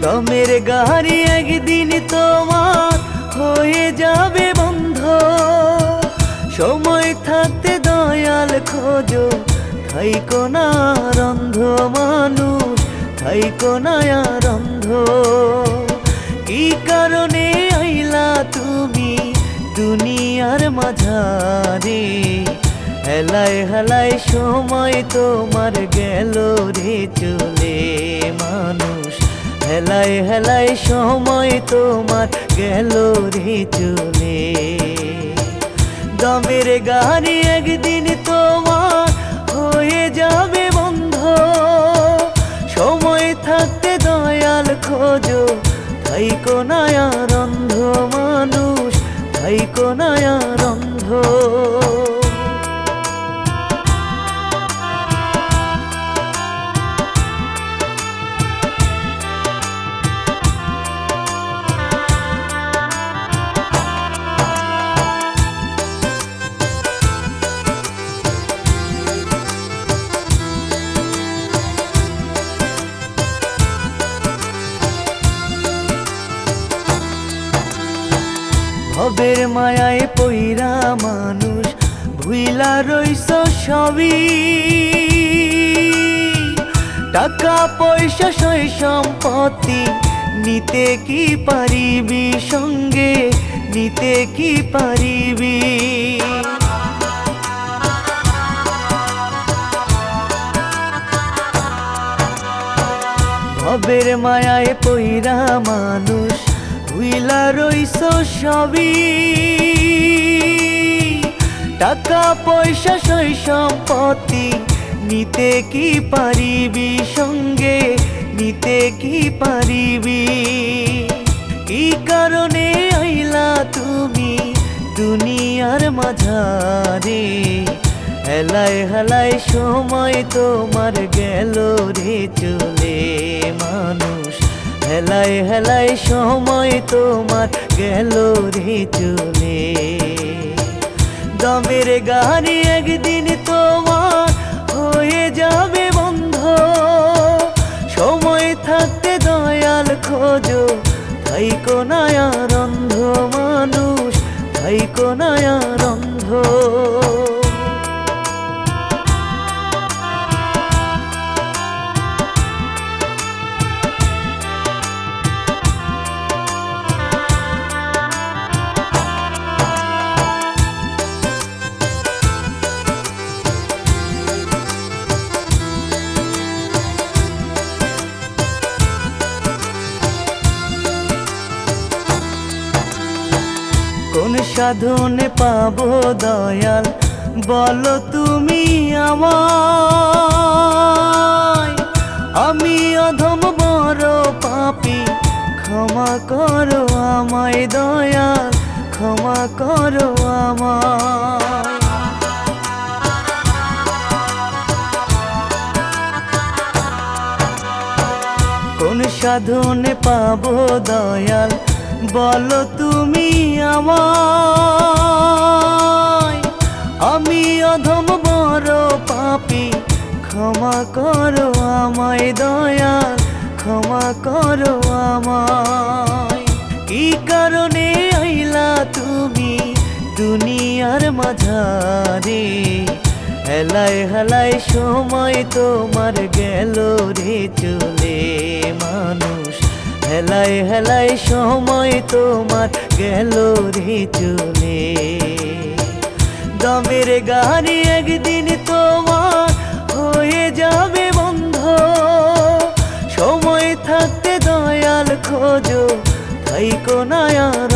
দমের গাড়ি একদিন তোমার হয়ে যাবে বন্ধ। সময় থাকতে দয়াল খোঁজো, থাইকো না আর অন্ধ মানুষ, থাইকো না আর অন্ধ। কি কারণে আইলা তুমি দুনিয়ার মাঝারে? হেলায় হেলায় সময় তোমার গেল রে চলে মানুষ, হেলায় হেলায় সময় তোমার গেল রে চলে। দমের গাড়ি একদিন তোমার হয়ে যাবে বন্ধ। সময় থাকতে দয়াল খোঁজো, থাইকো না আর অন্ধ মানুষ, থাইকো না আর অন্ধ। ভবের মায়ায় পইরা মানুষ ভুইলা রইছ সবই। টাকা পয়সা সয় সম্পত্তি নিতে কি পারিবি সঙ্গে, নিতে কি পারিবি? ভবের মায়ায় পইরা মানুষ ভুইলা রইছ সবই। টাকা পয়সা সয় সম্পত্তি নিতে কি পারিবি সঙ্গে, নিতে কি পারিবি? কি কারণে আইলা তুমি দুনিয়ার মাঝারে? হেলায় হেলায় সময় তোমার গেল রে চলে মানুষ, হেলায় হেলায় সময় তোমার গেল রে চলে। দমের গাড়ি একদিন তোমার হয়ে যাবে বন্ধ। সময় থাকতে দয়াল খোঁজো, থাইকো না আর অন্ধ মানুষ, থাইকো না আর অন্ধ। কোন সাধনে পাবো দয়াল বলো তুমি আমায়? আমি অধম বড় পাপী, ক্ষমা করো আমায় দয়াল, ক্ষমা করো আমায়। কোন সাধনে পাবো দয়াল বলো তুমি আমায়? আমি অধম বড় পাপী, ক্ষমা করো আমায় দয়াল, ক্ষমা করো আমায়। কি কারণে আইলা তুমি দুনিয়ার মাঝারে? হেলায় হেলায় সময় তোমার গেল রে চলে মানুষ, হেলায় হেলায় সময় তোমার গেল রে চলে। দমের গাড়ি একদিন তোমার হয়ে যাবে বন্ধ। সময় থাকতে দয়াল খোঁজো, থাইকো না আর